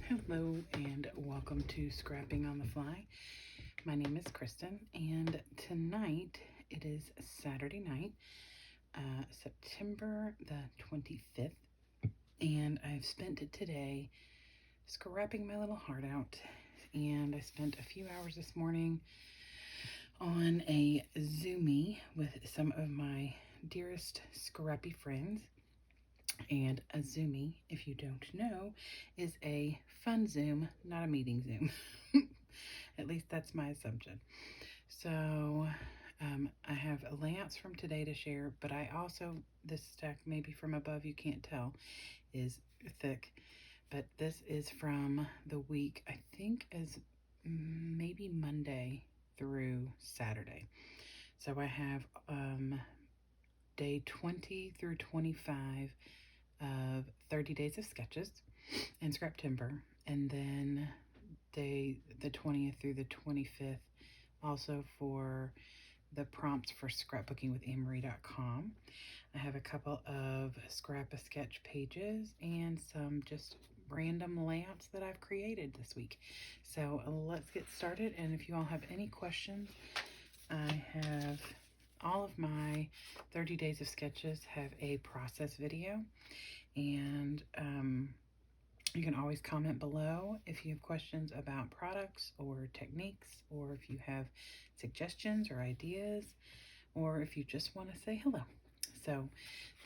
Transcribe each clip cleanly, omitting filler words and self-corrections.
Hello and welcome to Scrapping on the Fly. My name is Kristen, and tonight it is Saturday night, September the 25th, and I've spent today scrapping my little heart out. And I spent a few hours this morning on a Zoomie with some of my dearest scrappy friends. And a Zoomie, if you don't know, is a fun Zoom, not a meeting Zoom. At least that's my assumption. So I have layouts from today to share, but I also, this stack maybe from above, you can't tell, is thick. But this is from the week, I think is maybe Monday through Saturday. So I have day 20 through 25 of 30 days of sketches in Scraptember, and then the 20th through the 25th also for the prompts for scrapbooking.com. I have a couple of Scrap-a-Sketch pages and some just random layouts that I've created this week. So let's get started, and if you all have any questions, I have all of my 30 days of sketches have a process video, and you can always comment below if you have questions about products or techniques, or if you have suggestions or ideas, or if you just want to say hello. So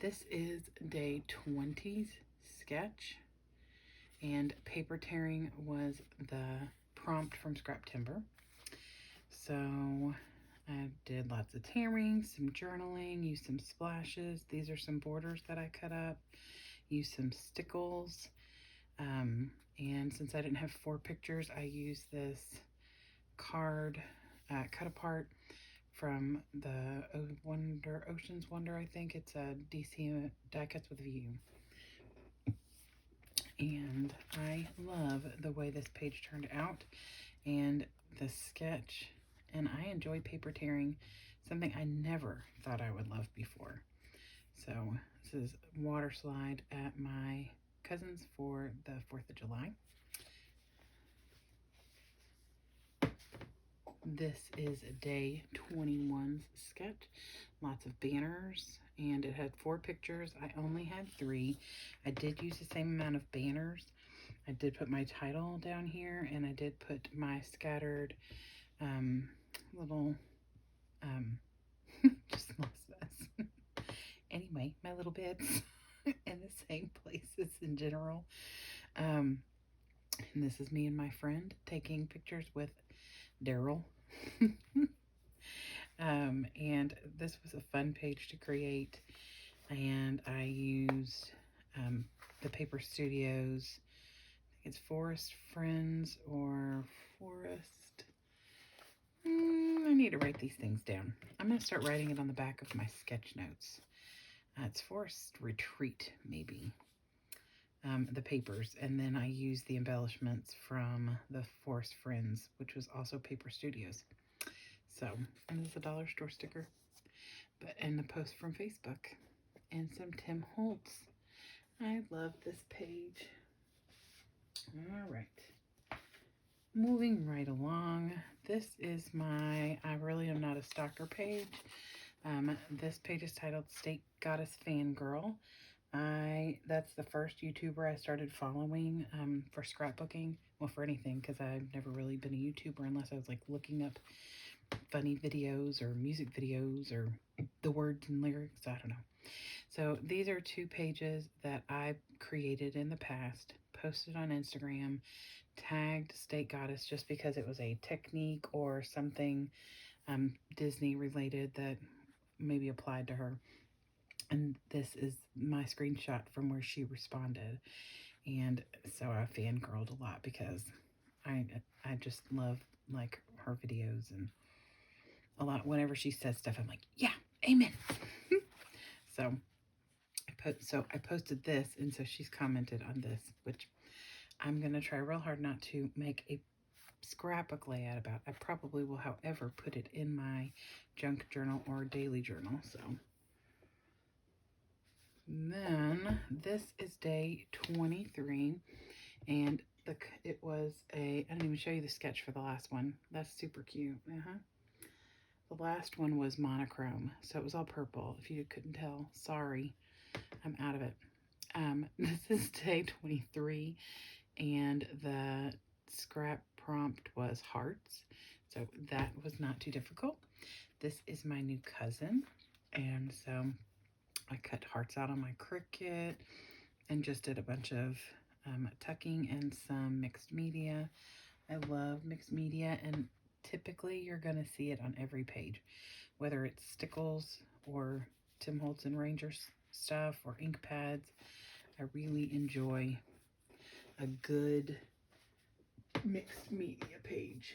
this is day 20's sketch, and paper tearing was the prompt from Scraptember. So I did lots of tearing, some journaling, used some splashes. These are some borders that I cut up, used some stickles. And since I didn't have 4 pictures, I used this card cut apart from the Ocean's Wonder, I think. It's a DC die cuts with view. And I love the way this page turned out and the sketch. And I enjoy paper tearing, something I never thought I would love before. So this is water slide at my cousin's for the 4th of July. This is day 21's sketch. Lots of banners, and it had 4 pictures. I only had 3. I did use the same amount of banners. I did put my title down here, and I did put my scattered little just lost this. Anyway, my little bits in the same places in general. And this is me and my friend taking pictures with Daryl. And this was a fun page to create, and I used the Paper Studios, I think it's Forest Friends or Forest, I need to write these things down. I'm going to start writing it on the back of my sketch notes. It's Forest Retreat, maybe. The papers, and then I used the embellishments from the Forest Friends, which was also Paper Studios. So, and this is a dollar store sticker, and the post from Facebook, and some Tim Holtz. I love this page. All right, moving right along. This is my I Really Am Not a Stalker page. This page is titled State Goddess Fangirl. That's the first YouTuber I started following for scrapbooking. Well, for anything, because I've never really been a YouTuber unless I was like looking up funny videos or music videos or the words and lyrics. I don't know. So these are 2 pages that I created in the past, posted on Instagram, tagged State Goddess just because it was a technique or something Disney related that maybe applied to her. And this is my screenshot from where she responded. And so I fangirled a lot because I just love like her videos, and a lot whenever she says stuff, I'm like, yeah, amen. So I posted this, and so she's commented on this, which I'm gonna try real hard not to make a scrapbook layout about. I probably will, however, put it in my junk journal or daily journal. So then this is day 23, and I didn't even show you the sketch for the last one. That's super cute. The last one was monochrome, so it was all purple. If you couldn't tell, sorry, I'm out of it. This is day 23, and the scrap prompt was hearts, so that was not too difficult. This is my new cousin, and so I cut hearts out on my Cricut and just did a bunch of tucking and some mixed media. I love mixed media, and typically you're going to see it on every page, whether it's stickles or Tim Holtz and Rangers stuff or ink pads. I really enjoy a good mixed media page,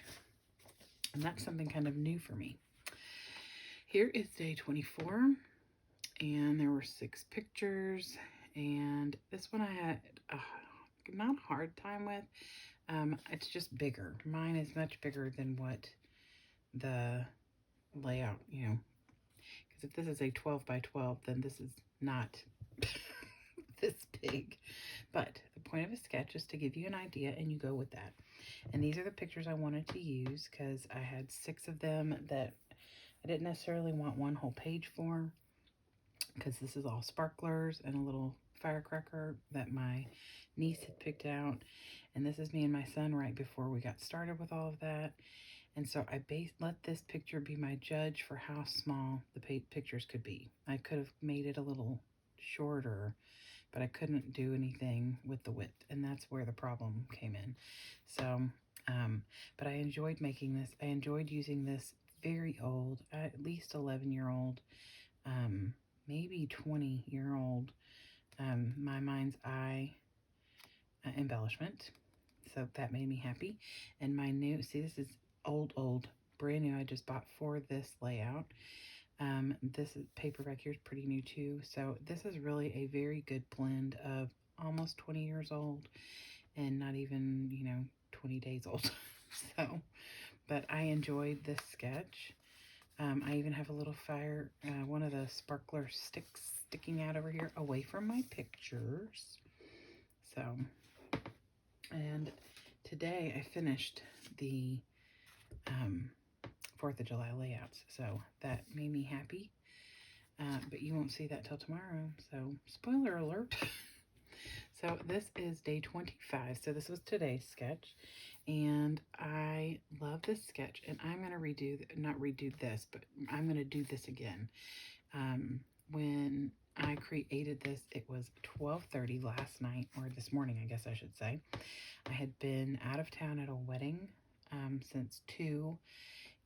and that's something kind of new for me. Here is day 24, and there were 6 pictures, and this one I had not a hard time with. It's just bigger. Mine is much bigger than what the layout, because if this is a 12 by 12, then this is not this big. But the point of a sketch is to give you an idea, and you go with that. And these are the pictures I wanted to use because I had 6 of them that I didn't necessarily want one whole page for, because this is all sparklers and a little firecracker that my niece had picked out. And this is me and my son right before we got started with all of that. And so I let this picture be my judge for how small the pictures could be. I could have made it a little shorter, but I couldn't do anything with the width, and that's where the problem came in. So, but I enjoyed making this. I enjoyed using this very old, at least 11-year-old, maybe 20-year-old, My Mind's Eye embellishment. So that made me happy. And my new, see, this is old, brand new. I just bought for this layout. This paperback here is pretty new too. So this is really a very good blend of almost 20 years old and not even, 20 days old. So, but I enjoyed this sketch. I even have a little fire, one of the sparkler sticks sticking out over here away from my pictures. So, and today I finished the 4th of July layouts, so that made me happy, but you won't see that till tomorrow, so spoiler alert. So this is day 25, so this was today's sketch, and I love this sketch, and I'm going to not redo this, but I'm going to do this again. When I created this, it was 12:30 last night, or this morning, I guess I should say. I had been out of town at a wedding since 2,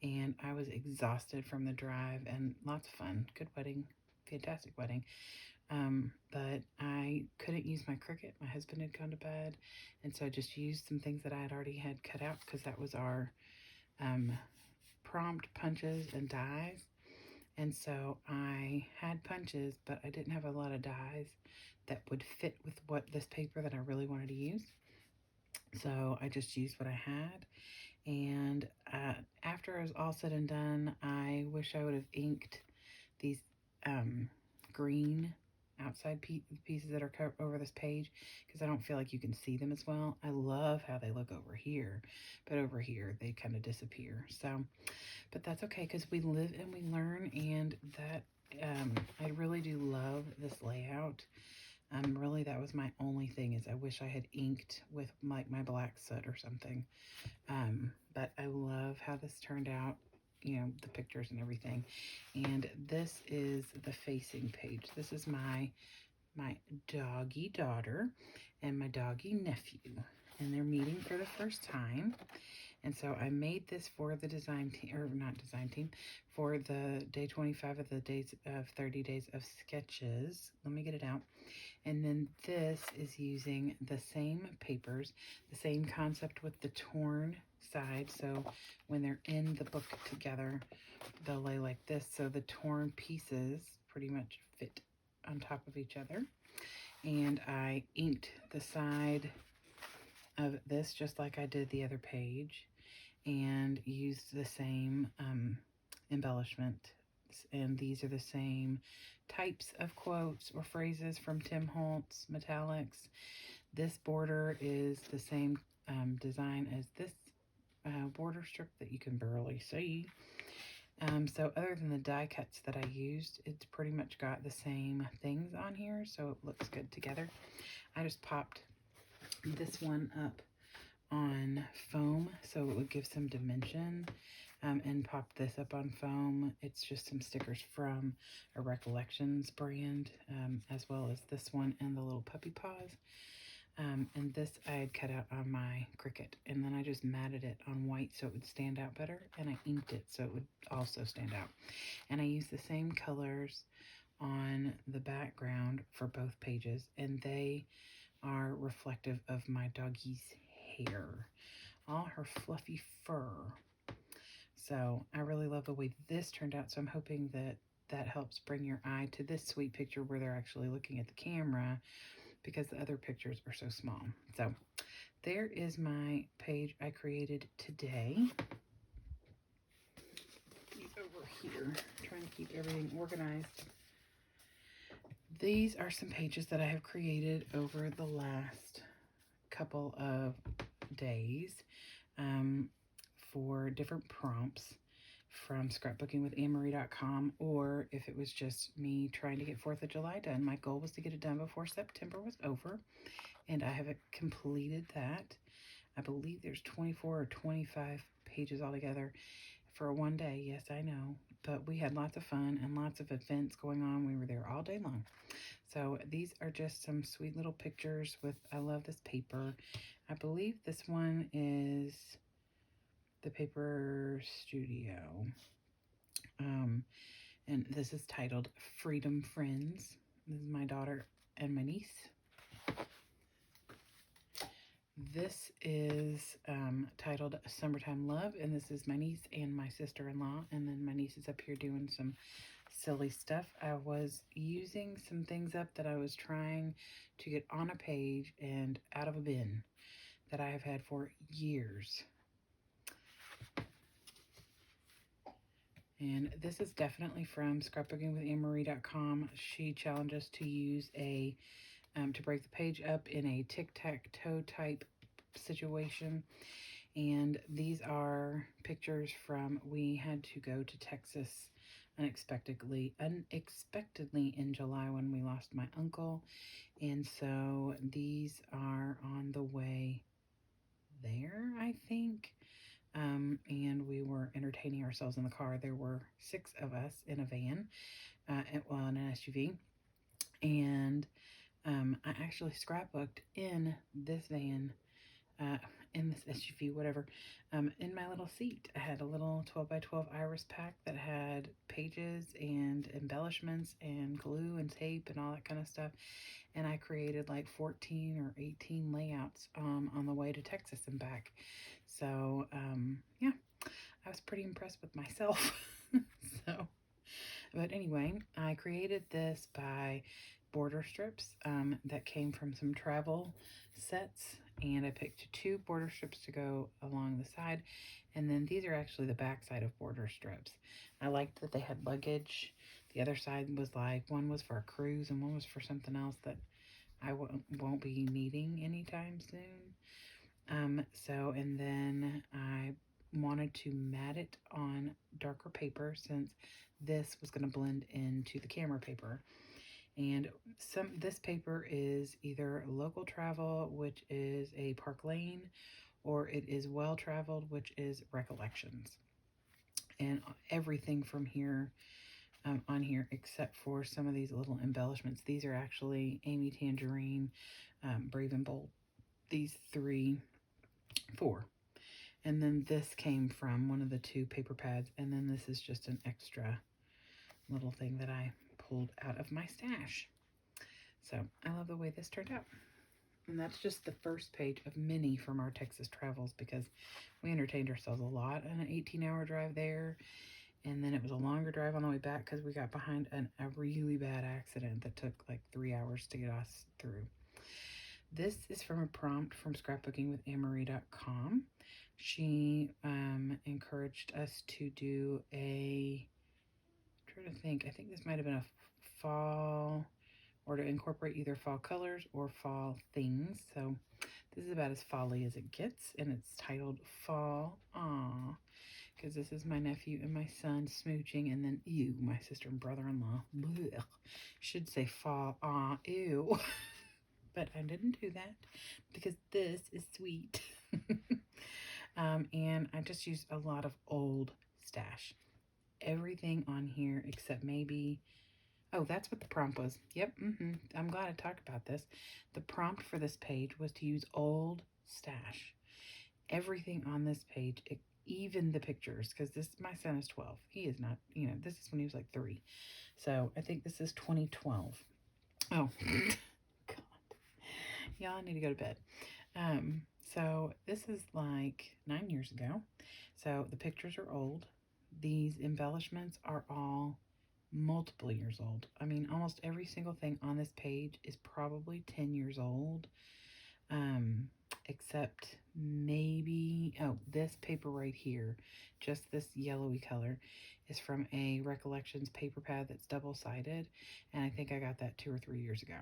and I was exhausted from the drive, and lots of fun. Good wedding, fantastic wedding. But I couldn't use my Cricut. My husband had gone to bed, and so I just used some things that I had already had cut out, because that was our prompt punches and dies. And so I had punches, but I didn't have a lot of dies that would fit with this paper that I really wanted to use. So I just used what I had. And after it was all said and done, I wish I would have inked these green outside pieces that are covered over this page, because I don't feel like you can see them as well. I love how they look over here, but over here they kind of disappear. So, but that's okay, because we live and we learn, and that I really do love this layout. Really, that was my only thing, is I wish I had inked with like my black soot or something. But I love how this turned out, the pictures and everything. And this is the facing page. This is my doggy daughter and my doggy nephew, and they're meeting for the first time. And so I made this for the design team, or not design team, for the day 25 of the days of 30 days of sketches. Let me get it out. And then this is using the same papers, the same concept with the torn side. So when they're in the book together, they'll lay like this. So the torn pieces pretty much fit on top of each other. And I inked the side of this just like I did the other page, and used the same embellishment. And these are the same types of quotes or phrases from Tim Holtz metallics. This border is the same design as this border strip that you can barely see. So other than the die cuts that I used, it's pretty much got the same things on here, so it looks good together. I just popped this one up on foam so it would give some dimension, and popped this up on foam. It's just some stickers from a Recollections brand, as well as this one and the little puppy paws. And this I had cut out on my Cricut, and then I just matted it on white so it would stand out better, and I inked it so it would also stand out. And I used the same colors on the background for both pages, and they are reflective of my doggie's hair, all her fluffy fur. So I really love the way this turned out, so I'm hoping that that helps bring your eye to this sweet picture where they're actually looking at the camera, because the other pictures are so small. So there is my page I created today. Over here, trying to keep everything organized. These are some pages that I have created over the last couple of days, for different prompts from scrapbookingwitannemarie.com, or if it was just me trying to get 4th of July done. My goal was to get it done before September was over, and I have completed that. I believe there's 24 or 25 pages altogether for one day. Yes, I know, but we had lots of fun and lots of events going on. We were there all day long. So these are just some sweet little pictures with, I love this paper. I believe this one is the Paper Studio. And this is titled Freedom Friends. This is my daughter and my niece. This is titled Summertime Love, and this is my niece and my sister-in-law, and then my niece is up here doing some silly stuff. I was using some things up that I was trying to get on a page and out of a bin that I have had for years. And this is definitely from scrapbookingwitannemarie.com. She challenged us to use a to break the page up in a tic-tac-toe type situation. And these are pictures from, we had to go to Texas unexpectedly in July when we lost my uncle. And so these are on the way there, I think. And we were entertaining ourselves in the car. There were 6 of us in a van, well, in an SUV. And I actually scrapbooked in this van, in this SUV, whatever, in my little seat. I had a little 12 by 12 iris pack that had pages and embellishments and glue and tape and all that kind of stuff. And I created like 14 or 18 layouts on the way to Texas and back. So, yeah, I was pretty impressed with myself. So, but anyway, I created this by border strips that came from some travel sets, and I picked 2 border strips to go along the side, and then these are actually the back side of border strips. I liked that they had luggage. The other side was like, one was for a cruise and one was for something else that I won't be needing anytime soon. So, and then I wanted to mat it on darker paper since this was going to blend into the camera paper. And this paper is either local travel, which is a Park Lane, or it is well traveled, which is Recollections. And everything from here on here, except for some of these little embellishments. These are actually Amy Tangerine, Brave and Bold. These 4. And then this came from one of the 2 paper pads. And then this is just an extra little thing that I pulled out of my stash. So I love the way this turned out. And that's just the first page of many from our Texas travels, because we entertained ourselves a lot on an 18-hour drive there. And then it was a longer drive on the way back because we got behind a really bad accident that took like 3 hours to get us through. This is from a prompt from scrapbookingwitannemarie.com. She encouraged us to do I'm trying to think, I think this might have been a fall, or to incorporate either fall colors or fall things. So This is about as folly as it gets, and it's titled Fall Aw, because this is my nephew and my son smooching, and then ew, my sister and brother-in-law. Blech. Should say Fall Aw, ew. But I didn't do that because this is sweet. And I just used a lot of old stash. Everything on here except maybe... Oh, that's what the prompt was. Yep, I'm glad I talked about this. The prompt for this page was to use old stash. Everything on this page, even the pictures, because my son is 12. He is not, this is when he was like 3. So I think this is 2012. Oh, God. Y'all need to go to bed. So this is like 9 years ago. So the pictures are old. These embellishments are all multiple years old. I mean, almost every single thing on this page is probably 10 years old. Except maybe, oh, this paper right here, just this yellowy color, is from a Recollections paper pad that's double-sided, and I think I got that 2 or 3 years ago.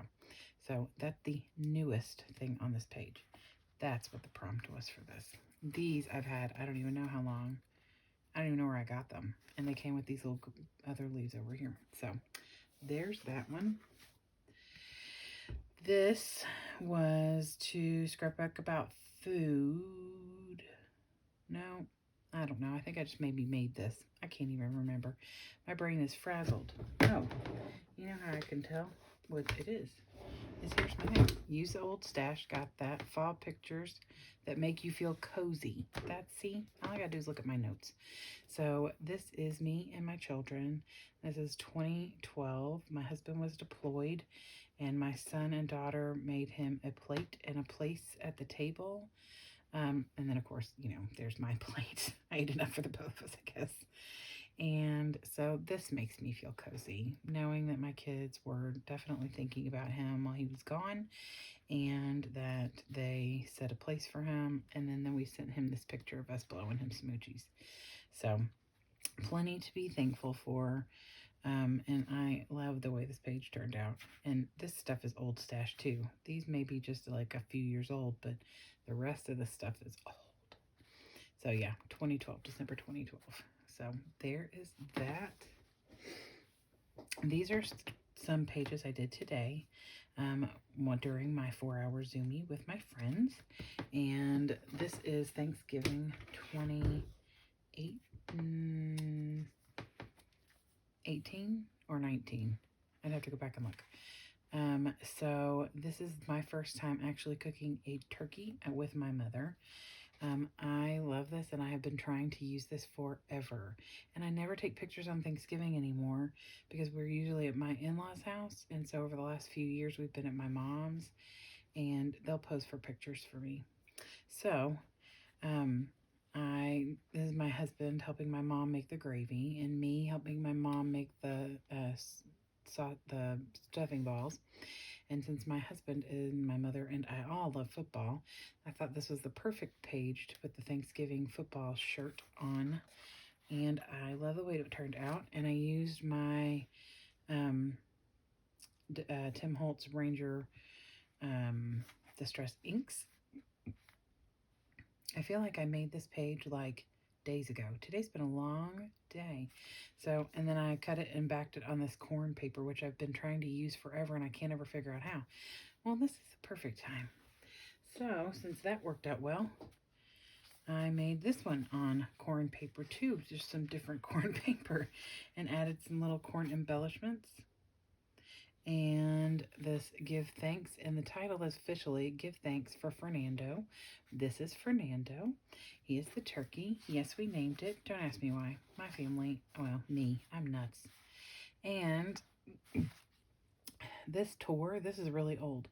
So that's the newest thing on this page. That's what the prompt was for this. These I've had, I don't even know how long. I don't even know where I got them. And they came with these little other leaves over here. So there's that one. This was to Scrapbook about food. No, I don't know. I think I just maybe made this. I can't even remember. My brain is frazzled. Oh, you know how I can tell what it is? Here's my name. Use the old stash. Got that. Fall pictures that make you feel cozy. See? All I gotta do is look at my notes. So this is me and my children. This is 2012. My husband was deployed, and my son and daughter made him a plate and a place at the table. And then, of course, there's my plate. I ate enough for the both of us, I guess. And so this makes me feel cozy, knowing that my kids were definitely thinking about him while he was gone, and that they set a place for him. And then we sent him this picture of us blowing him smoochies. So plenty to be thankful for. And I love the way this page turned out. And this stuff is old stash too. These may be just like a few years old, but the rest of the stuff is old. So yeah, 2012, December 2012. So there is that. These are some pages I did today during my 4-hour Zoomie with my friends. And this is Thanksgiving 2018 or 19. I'd have to go back and look. So this is my first time actually cooking a turkey with my mother. I love this, and I have been trying to use this forever. And I never take pictures on Thanksgiving anymore because we're usually at my in-laws' house. And so over the last few years, we've been at my mom's, and they'll pose for pictures for me. So, this is my husband helping my mom make the gravy, and me helping my mom make the stuffing balls. And since my husband and my mother and I all love football, I thought this was the perfect page to put the Thanksgiving football shirt on. And I love the way it turned out. And I used my Tim Holtz Ranger Distress inks. I feel like I made this page like days ago. Today's been a long day. So, and then I cut it and backed it on this corn paper, which I've been trying to use forever, and I can't ever figure out how. Well, this is the perfect time. So, since that worked out well, I made this one on corn paper too, just some different corn paper, and added some little corn embellishments. And this Give Thanks, and the title is officially Give Thanks for Fernando. This is Fernando. He is the turkey. Yes, we named it. Don't ask me why. My family, well, me, I'm nuts. And this is really old.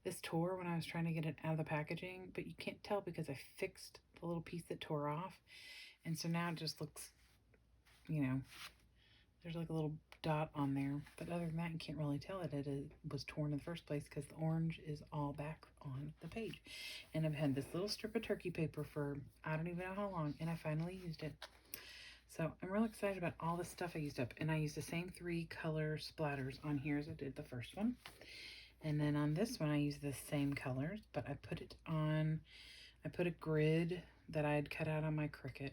This tore when I was trying to get it out of the packaging, but you can't tell because I fixed the little piece that tore off. And so now it just looks, there's like a little dot on there, but other than that, you can't really tell it was torn in the first place because the orange is all back on the page. And I've had this little strip of turkey paper for I don't even know how long, and I finally used it. So I'm real excited about all the stuff I used up, and I used the same 3 color splatters on here as I did the first one. And then on this one, I use the same colors, but I put a grid that I had cut out on my Cricut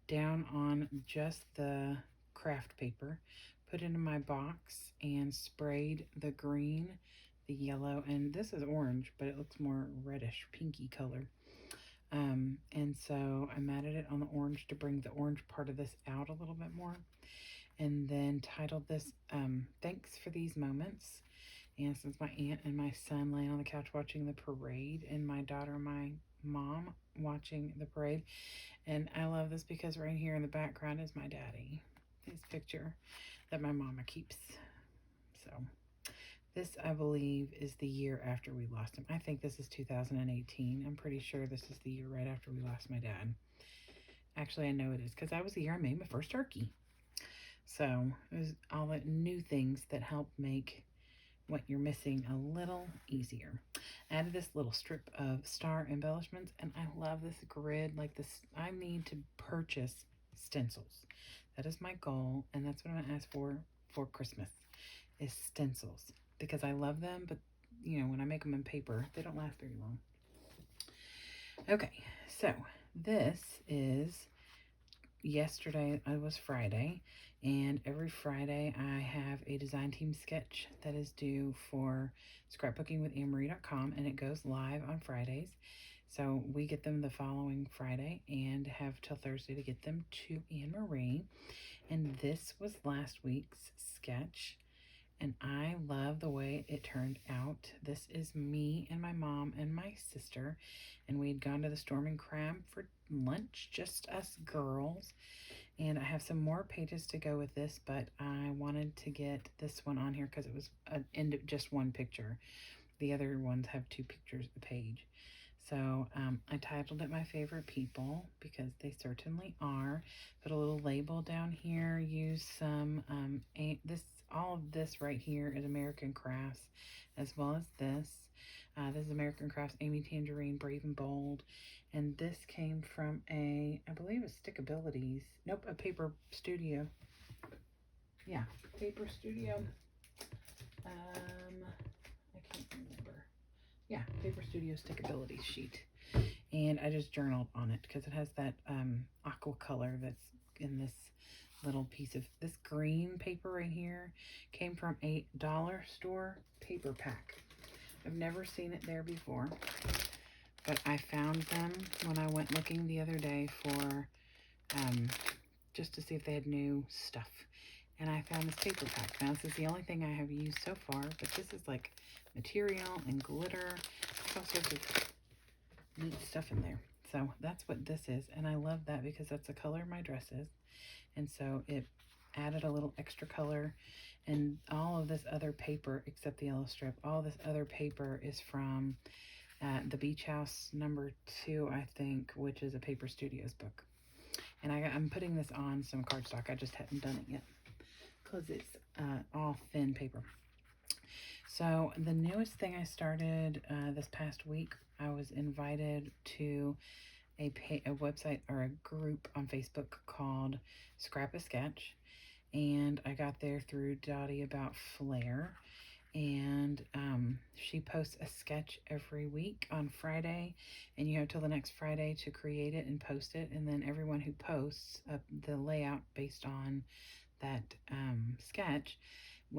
down on just the craft paper, put it in my box, and sprayed the green, the yellow, and this is orange, but it looks more reddish, pinky color. And so I matted it on the orange to bring the orange part of this out a little bit more. And then titled this, Thanks for These Moments. And since my aunt and my son laying on the couch watching the parade, and my daughter and my mom watching the parade. And I love this because right here in the background is my daddy, his picture that my mama keeps. So this, I believe, is the year after we lost him. I think this is 2018. I'm pretty sure this is the year right after we lost my dad. Actually, I know it is because that was the year I made my first turkey. So it was all the new things that help make what you're missing a little easier. I added this little strip of star embellishments, and I love this grid. Like this, I need to purchase stencils. That is my goal, and that's what I'm gonna ask for Christmas, is stencils, because I love them, but you know, when I make them in paper, they don't last very long. Okay, so this is yesterday. It was Friday, and every Friday I have a design team sketch that is due for scrapbookingwithanemarie.com, and it goes live on Fridays. So we get them the following Friday and have till Thursday to get them to Anne Marie. And this was last week's sketch, and I love the way it turned out. This is me and my mom and my sister, and we had gone to the Storming Crab for lunch, just us girls. And I have some more pages to go with this, but I wanted to get this one on here because it was just one picture. The other ones have 2 pictures a page. So I titled it My Favorite People, because they certainly are. Put a little label down here. Use some, all of this right here is American Crafts, as well as this. This is American Crafts Amy Tangerine Brave and Bold. And this came from I believe it's Stickabilities. Nope, a Paper Studio. Yeah, Paper Studio. I can't remember. Yeah, Paper Studio Stickabilities sheet. And I just journaled on it because it has that aqua color that's in this little piece of this green paper right here. Came from a dollar store paper pack. I've never seen it there before, but I found them when I went looking the other day for just to see if they had new stuff. And I found this paper pack. Now, this is the only thing I have used so far, but this is like material and glitter. There's all sorts of neat stuff in there. So that's what this is, and I love that because that's the color my dress is. And so it added a little extra color. And all of this other paper, except the yellow strip, all this other paper is from the Beach House #2, I think, which is a Paper Studios book. And I'm putting this on some cardstock. I just hadn't done it yet because it's all thin paper. So the newest thing I started this past week, I was invited to a website or a group on Facebook called Scrap a Sketch. And I got there through Dottie About Flair. And she posts a sketch every week on Friday, and you have till the next Friday to create it and post it. And then everyone who posts the layout based on that sketch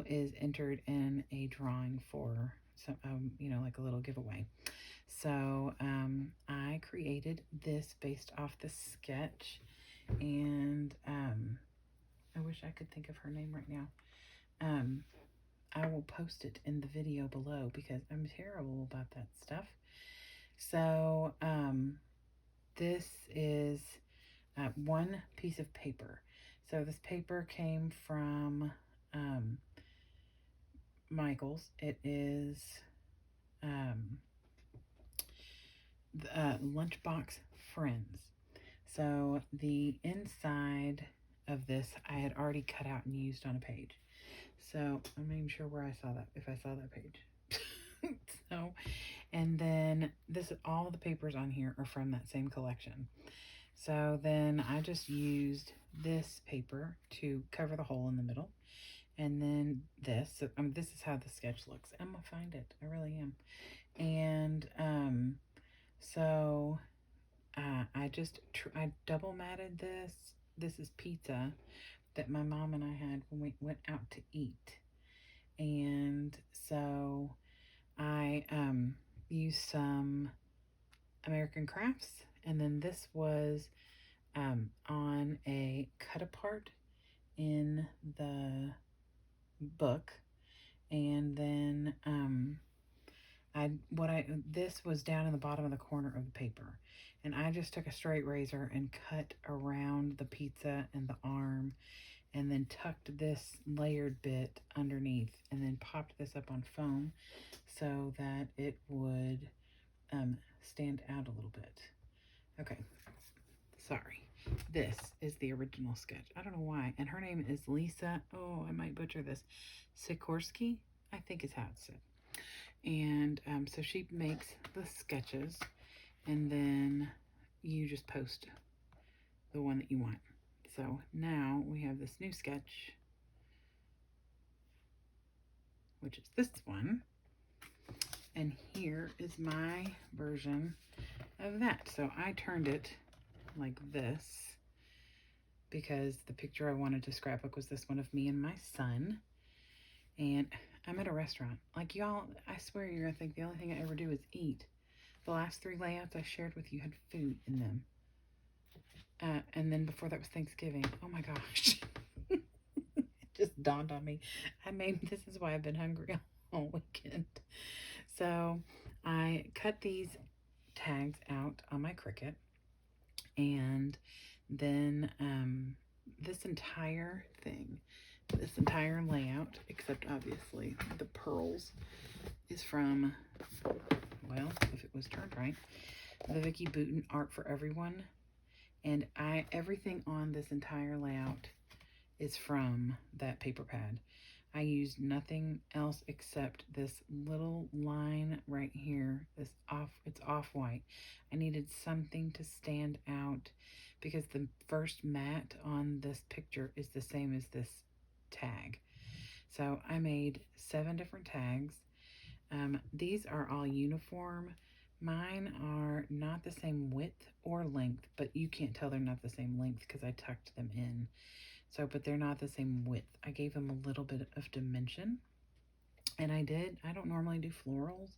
is entered in a drawing for some, like a little giveaway. So I created this based off the sketch, and I wish I could think of her name right now. I will post it in the video below because I'm terrible about that stuff. So this is one piece of paper. So this paper came from Michael's. It is Lunchbox Friends. So the inside of this I had already cut out and used on a page. So I'm not even sure where I saw that, if I saw that page. So, and then all the papers on here are from that same collection. So then I just used this paper to cover the hole in the middle. And then this. So, this is how the sketch looks. I'm gonna find it. I really am. And so I double matted this. This is pizza that my mom and I had when we went out to eat. And so I used some American Crafts, and then this was on a cut apart in the book, and then this was down in the bottom of the corner of the paper, and I just took a straight razor and cut around the pizza and the arm, and then tucked this layered bit underneath, and then popped this up on foam so that it would stand out a little bit. Okay, sorry. This is the original sketch. I don't know why. And her name is Lisa. Oh, I might butcher this. Sikorsky, I think is how it's said. And so she makes the sketches, and then you just post the one that you want. So now we have this new sketch, which is this one. And here is my version of that. So I turned it like this because the picture I wanted to scrapbook was this one of me and my son. And I'm at a restaurant. Like, y'all, I swear you're gonna think the only thing I ever do is eat. The last 3 layouts I shared with you had food in them. And then before that was Thanksgiving. Oh my gosh. It just dawned on me. This is why I've been hungry all weekend. So I cut these tags out on my Cricut, and then this entire layout, except obviously the pearls, is from, well, if it was turned right, the Vicki Boutin Art for Everyone. And everything on this entire layout is from that paper pad. I used nothing else except this little line right here. It's off-white. I needed something to stand out because the first mat on this picture is the same as this tag. So I made 7 different tags. These are all uniform. Mine are not the same width or length, but you can't tell they're not the same length because I tucked them in. So, but they're not the same width. I gave them a little bit of dimension. And I don't normally do florals,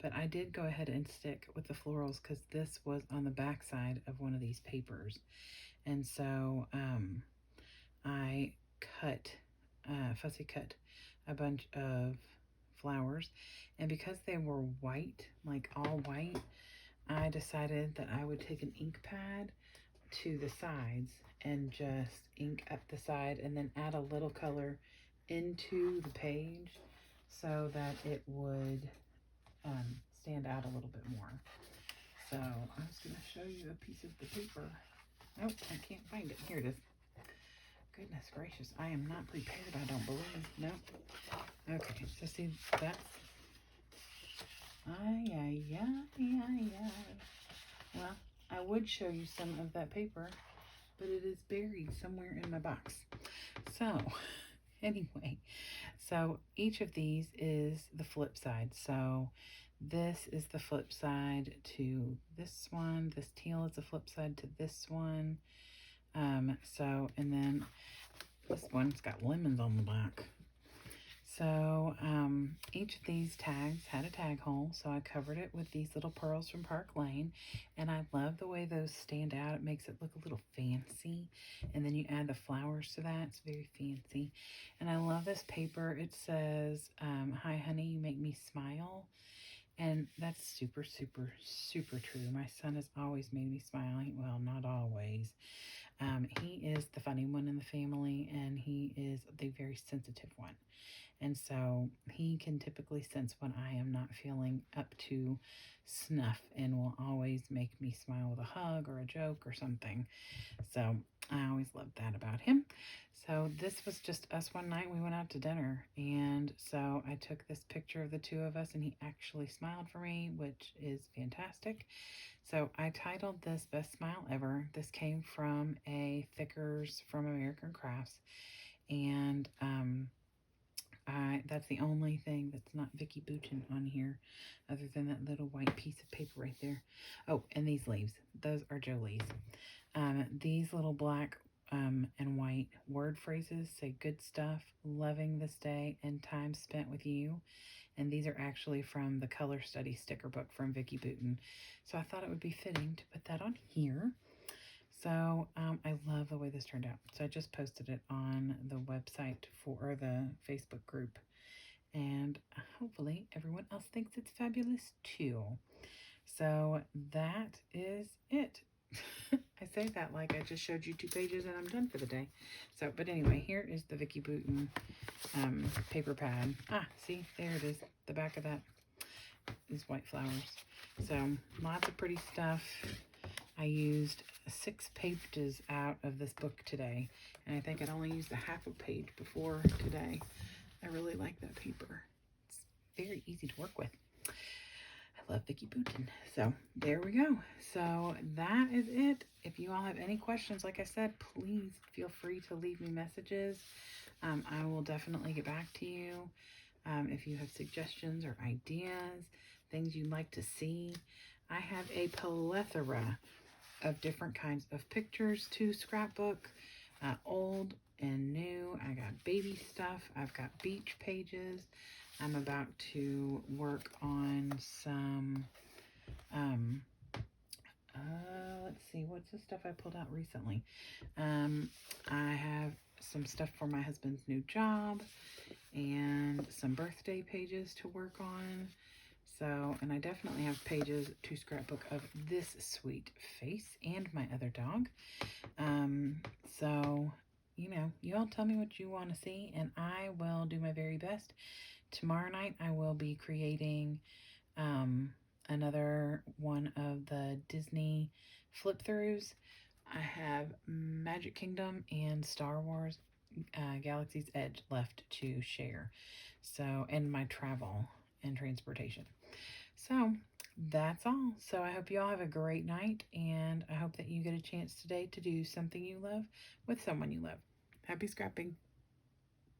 but I did go ahead and stick with the florals because this was on the back side of one of these papers. And so I fussy cut a bunch of flowers. And because they were white, like all white, I decided that I would take an ink pad to the sides and just ink up the side and then add a little color into the page so that it would stand out a little bit more. So I was going to show you a piece of the paper. Nope, I can't find it. Here it is. Goodness gracious, I am not prepared, I don't believe. Nope. Okay, so see, that's... Well, I would show you some of that paper, but it is buried somewhere in my box. So, anyway, so each of these is the flip side. So this is the flip side to this one. This teal is the flip side to this one. And then this one's got lemons on the back. So each of these tags had a tag hole, so I covered it with these little pearls from Park Lane, and I love the way those stand out. It makes it look a little fancy, and then you add the flowers to that. It's very fancy, and I love this paper. It says, "Hi, honey, you make me smile," and that's super, super, super true. My son has always made me smile. Well, not always. He is the funny one in the family, and he is the very sensitive one. And so he can typically sense when I am not feeling up to snuff and will always make me smile with a hug or a joke or something. So I always loved that about him. So this was just us one night. We went out to dinner, and so I took this picture of the two of us, and he actually smiled for me, which is fantastic. So I titled this Best Smile Ever. This came from a Thickers from American Crafts, and That's the only thing that's not Vicki Boutin on here, other than that little white piece of paper right there. Oh, and these leaves. Those are Jolie's. These little black and white word phrases say good stuff, loving this day, and time spent with you. And these are actually from the color study sticker book from Vicki Boutin. So I thought it would be fitting to put that on here. So I love the way this turned out. So I just posted it on the website or the Facebook group. And hopefully everyone else thinks it's fabulous too. So that is it. I say that like I just showed you 2 pages and I'm done for the day. So, but anyway, here is the Vicki Boutin paper pad. See, there it is. The back of that is white flowers. So, lots of pretty stuff. I used 6 pages out of this book today, and I think I'd only used a half a page before today. I really like that paper. It's very easy to work with. I love Vicki Boutin. So there we go. So that is it. If you all have any questions, like I said, please feel free to leave me messages. I will definitely get back to you. If you have suggestions or ideas, things you'd like to see, I have a plethora of different kinds of pictures to scrapbook, old and new. I got baby stuff. I've got beach pages. I'm about to work on some, let's see, what's the stuff I pulled out recently? I have some stuff for my husband's new job and some birthday pages to work on. So, and I definitely have pages to scrapbook of this sweet face and my other dog. So, you know, you all tell me what you want to see, and I will do my very best. Tomorrow night, I will be creating another one of the Disney flip-throughs. I have Magic Kingdom and Star Wars Galaxy's Edge left to share. So, and my travel and transportation. So that's all. So I hope you all have a great night, and I hope that you get a chance today to do something you love with someone you love. Happy scrapping.